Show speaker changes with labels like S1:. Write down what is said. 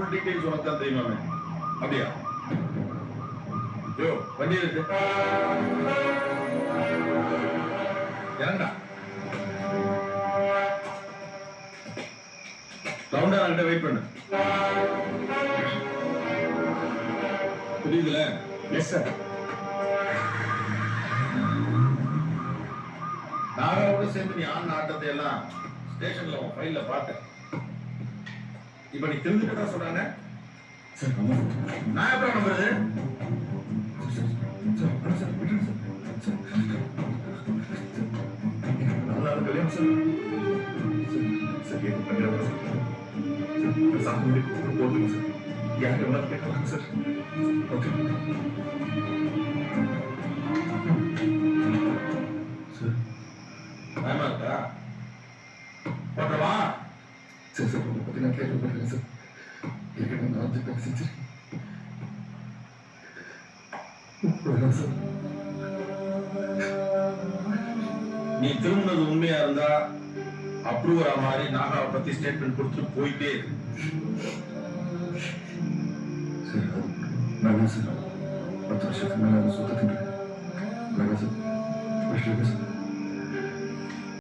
S1: Full details உனக்கு தான் தெரியுமாமே. அப்படியா? யோ வண்டி இருக்கு இறங்கா. ரவுண்டா கிட்ட வெயிட் பண்ணு. புரியுதுல? Yes sir. நாகாவோட சேர்ந்து நீ ஆண் ஆட்டத்தை எல்லாம் ஸ்டேஷன்ல உன் ஃபைல்ல பார்த்தேன். இப்ப நீ தெரிஞ்சுக்கிட்டா சொல்றாங்க. நான் எப்படி நம்புறது? கல்யாணம் சார் சாமி போதுங்க சார். யார் எவ்வளோ கேட்கலாம் சார். Okay sir. பயமா இருக்கா? போட்டவா? சார் சார் உங்களை பற்றி நான் கேள்விப்பட்டிருக்கேன் சார். ஏற்கனவே நான் வந்து பேசிச்சு வேணாம் சார். நீ திரும்பினது உண்மையா இருந்தா அப்ரூவரா மாதிரி நாகாவை பத்தி ஸ்டேட்மெண்ட் கொடுத்துட்டு போயிட்டே இருக்கு. சரி வேணாம் சார். 10 வருஷத்துக்கு மேல சுத்தத்தின் வேணாம் சார்.